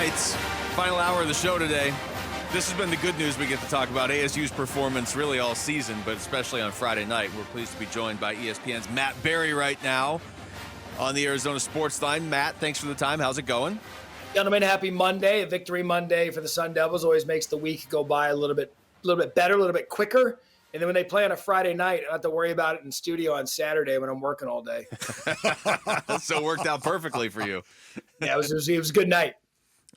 right, final hour of the show today. This has been the good news we get to talk about. ASU's performance really all season, but especially on Friday night. We're pleased to be joined by ESPN's Matt Barrie right now on the Arizona Sports Line. Matt, thanks for the time. How's it going? Gentlemen, happy Monday. A victory Monday for the Sun Devils always makes the week go by a little bit better, a little bit quicker. And then when they play on a Friday night, I don't have to worry about it in studio on Saturday when I'm working all day. So it worked out perfectly for you. Yeah, it was a good night.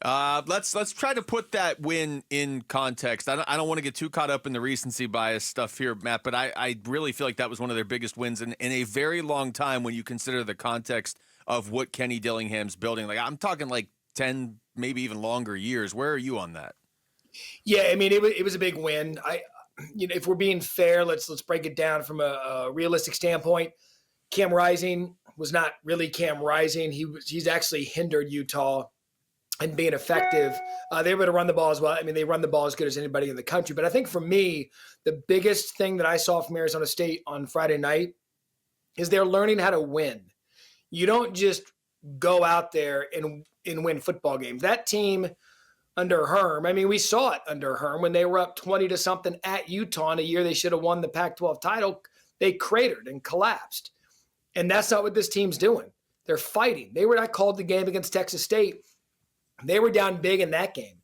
Let's try to put that win in context. I don't want to get too caught up in the recency bias stuff here, Matt, but I really feel like that was one of their biggest wins in a very long time when you consider the context of what Kenny Dillingham's building. Like, I'm talking like 10, maybe even longer years. Where are you on that? Yeah, I mean, it was a big win. If we're being fair, let's break it down from a realistic standpoint. Cam Rising was not really Cam Rising. He's actually hindered Utah in being effective. They were able to run the ball as well. I mean, they run the ball as good as anybody in the country. But I think for me, the biggest thing that I saw from Arizona State on Friday night is they're learning how to win. You don't just go out there and win football games. That team under Herm, I mean, we saw it under Herm when they were up 20 to something at Utah in a year they should have won the Pac-12 title. They cratered and collapsed. And that's not what this team's doing. They're fighting. They were not called the game against Texas State. They were down big in that game,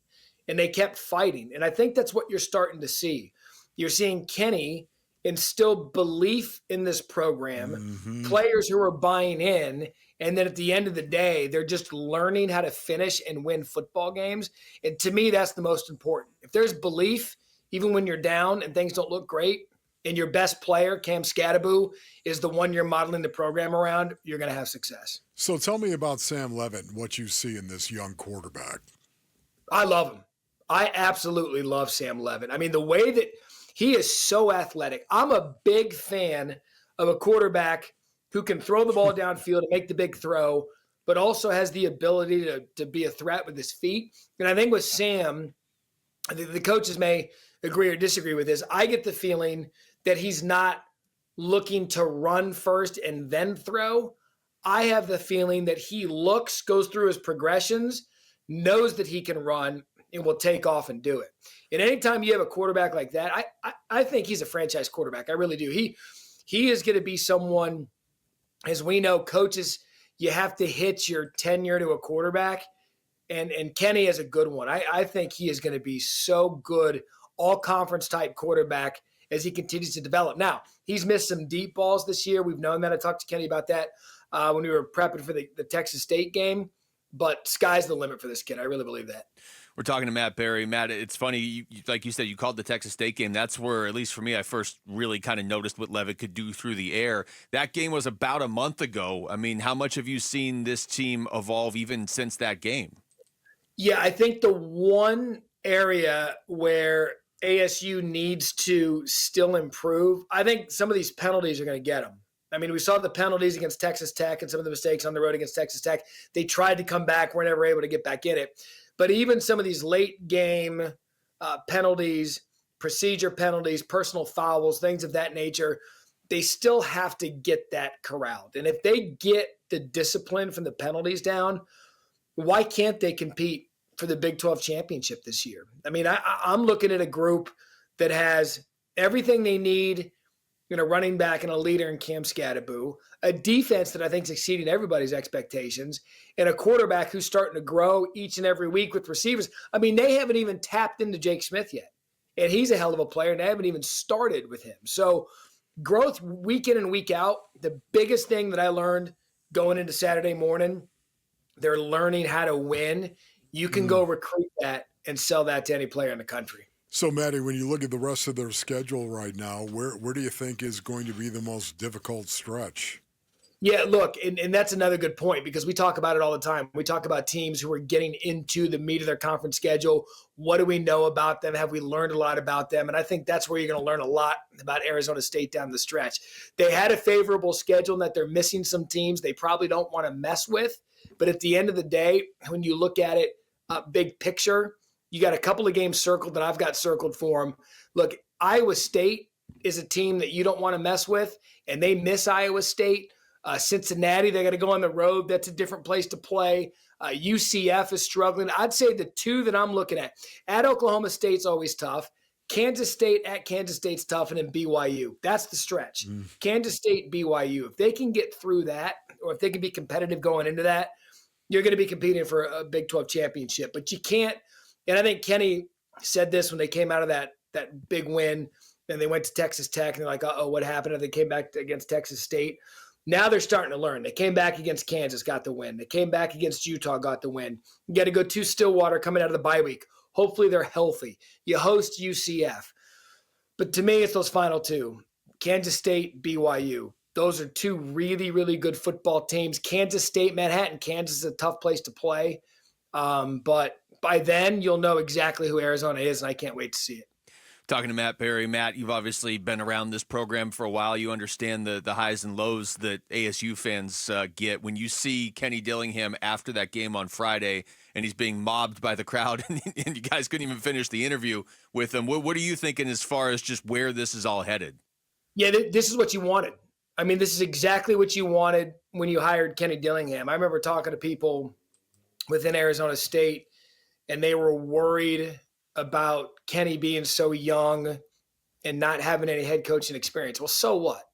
and they kept fighting. And I think that's what you're starting to see. You're seeing Kenny instill belief in this program, players who are buying in, and then at the end of the day, they're just learning how to finish and win football games. And to me, that's the most important. If there's belief, even when you're down and things don't look great, and your best player, Cam Skattebo, is the one you're modeling the program around, you're going to have success. So tell me about Sam Leavitt and what you see in this young quarterback. I love him. I absolutely love Sam Leavitt. I mean, the way that he is so athletic. I'm a big fan of a quarterback who can throw the ball downfield and make the big throw, but also has the ability to be a threat with his feet. And I think with Sam, the coaches may agree or disagree with this. I get the feeling that he's not looking to run first and then throw. I have the feeling that he looks, goes through his progressions, knows that he can run, and will take off and do it. And anytime you have a quarterback like that, I think he's a franchise quarterback. I really do. He is going to be someone, as we know, coaches, you have to hitch your tenure to a quarterback. And Kenny is a good one. I think he is going to be so good, all-conference type quarterback as he continues to develop. Now, he's missed some deep balls this year. We've known that. I talked to Kenny about that when we were prepping for the Texas State game. But sky's the limit for this kid. I really believe that. We're talking to Matt Barrie. Matt, it's funny, like you said, you called the Texas State game. That's where, at least for me, I first really kind of noticed what Leavitt could do through the air. That game was about a month ago. I mean, how much have you seen this team evolve even since that game? Yeah, I think the one area where ASU needs to still improve, I think some of these penalties are going to get them. I mean, we saw the penalties against Texas Tech and some of the mistakes on the road against Texas Tech. They tried to come back, were never able to get back in it. But even some of these late game penalties, procedure penalties, personal fouls, things of that nature, they still have to get that corralled. And if they get the discipline from the penalties down, why can't they compete for the Big 12 championship this year? I mean, I'm looking at a group that has everything they need in a running back and a leader in Cam Skattebo, a defense that I think is exceeding everybody's expectations, and a quarterback who's starting to grow each and every week with receivers. I mean, they haven't even tapped into Jake Smith yet, and he's a hell of a player, and they haven't even started with him. So growth week in and week out, the biggest thing that I learned going into Saturday morning, they're learning how to win. You can go recruit that and sell that to any player in the country. So, Matty, when you look at the rest of their schedule right now, where do you think is going to be the most difficult stretch? Yeah, look, and that's another good point because we talk about it all the time. We talk about teams who are getting into the meat of their conference schedule. What do we know about them? Have we learned a lot about them? And I think that's where you're going to learn a lot about Arizona State down the stretch. They had a favorable schedule in that they're missing some teams they probably don't want to mess with. But at the end of the day, when you look at it big picture, you got a couple of games circled that I've got circled for them. Look, Iowa State is a team that you don't want to mess with, and they miss Iowa State. Cincinnati, they got to go on the road. That's a different place to play. UCF is struggling. I'd say the two that I'm looking at Oklahoma State's always tough. Kansas State at Kansas State's tough, and then BYU. That's the stretch. Kansas State, BYU. If they can get through that, or if they can be competitive going into that, you're going to be competing for a Big 12 championship. But you can't, and I think Kenny said this when they came out of that big win, and they went to Texas Tech, and they're like, uh-oh, what happened? And they came back against Texas State. Now they're starting to learn. They came back against Kansas, got the win. They came back against Utah, got the win. You got to go to Stillwater coming out of the bye week. Hopefully they're healthy. You host UCF. But to me, it's those final two, Kansas State, BYU. Those are two really, really good football teams. Kansas State, Manhattan, Kansas is a tough place to play. But by then, you'll know exactly who Arizona is, and I can't wait to see it. Talking to Matt Barrie. Matt, you've obviously been around this program for a while. You understand the highs and lows that ASU fans get. When you see Kenny Dillingham after that game on Friday and he's being mobbed by the crowd and you guys couldn't even finish the interview with him, what are you thinking as far as just where this is all headed? Yeah, this is what you wanted. I mean, this is exactly what you wanted when you hired Kenny Dillingham. I remember talking to people within Arizona State, and they were worried about Kenny being so young and not having any head coaching experience. Well, so what?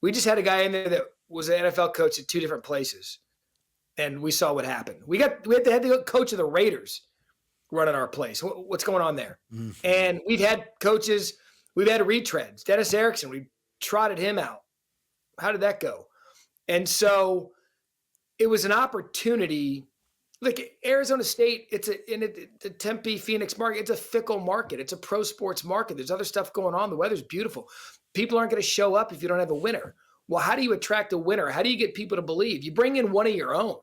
We just had a guy in there that was an NFL coach at two different places, and we saw what happened. We had the head coach of the Raiders running our place. What's going on there? Mm-hmm. And we've had coaches, we've had retreads. Dennis Erickson, we trotted him out. How did that go? And so it was an opportunity. Look, Arizona State, it's the Tempe, Phoenix market. It's a fickle market. It's a pro sports market. There's other stuff going on. The weather's beautiful. People aren't going to show up if you don't have a winner. Well, how do you attract a winner? How do you get people to believe? You bring in one of your own.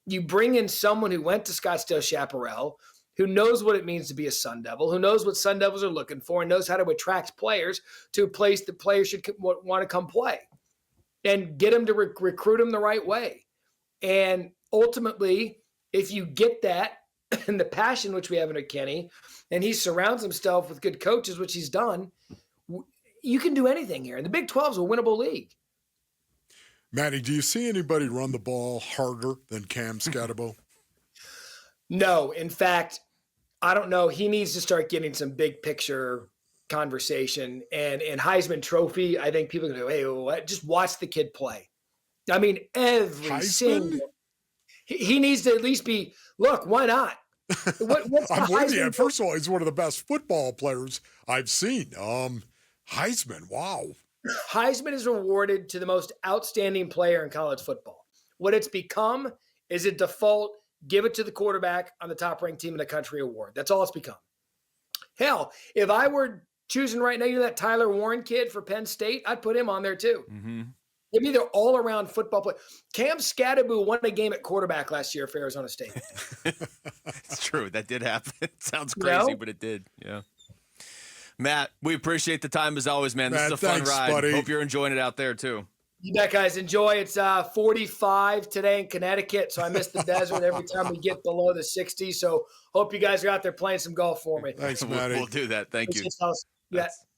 You bring in someone who went to Scottsdale Chaparral, who knows what it means to be a Sun Devil, who knows what Sun Devils are looking for, and knows how to attract players to a place that players should want to come play, and get them to recruit them the right way. And ultimately, if you get that and the passion which we have in Kenny, and he surrounds himself with good coaches, which he's done, you can do anything here. And the Big 12 is a winnable league. Matty, do you see anybody run the ball harder than Cam Skattebo? No. In fact, I don't know. He needs to start getting some big picture conversation. And Heisman Trophy, I think people are going to go, hey, just watch the kid play. I mean, every single – he needs to at least be, look, why not? What's I'm with you. First of all, he's one of the best football players I've seen. Heisman, wow. Heisman is awarded to the most outstanding player in college football. What it's become is a default, give it to the quarterback on the top-ranked team in the country award. That's all it's become. Hell, if I were choosing right now, that Tyler Warren kid for Penn State, I'd put him on there too. Mm-hmm. Give me their all-around football play. Cam Skattebo won a game at quarterback last year for Arizona State. It's true. That did happen. It sounds crazy, but it did. Yeah. Matt, we appreciate the time as always, man. This is a fun ride. Buddy. Hope you're enjoying it out there, too. You bet, guys. Enjoy. It's 45 today in Connecticut, so I miss the desert every time we get below the 60s. So hope you guys are out there playing some golf for me. Thanks, Matty. We'll do that. Thank you.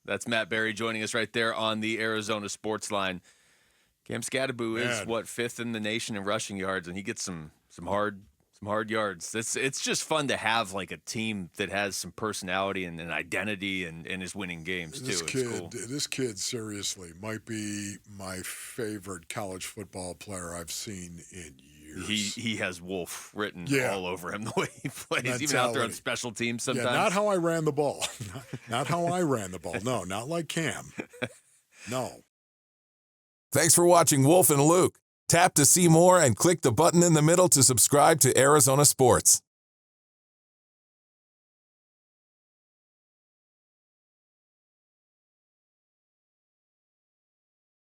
That's Matt Barrie joining us right there on the Arizona Sports Line. Cam Skattebo is fifth in the nation in rushing yards, and he gets some hard yards. It's just fun to have like a team that has some personality and an identity and is winning games too. This kid seriously might be my favorite college football player I've seen in years. He has Wolf written all over him the way he plays, mentality. even out there on special teams sometimes. Yeah, not how I ran the ball. Not how I ran the ball. No, not like Cam. No. Thanks for watching Wolf and Luke. Tap to see more and click the button in the middle to subscribe to Arizona Sports.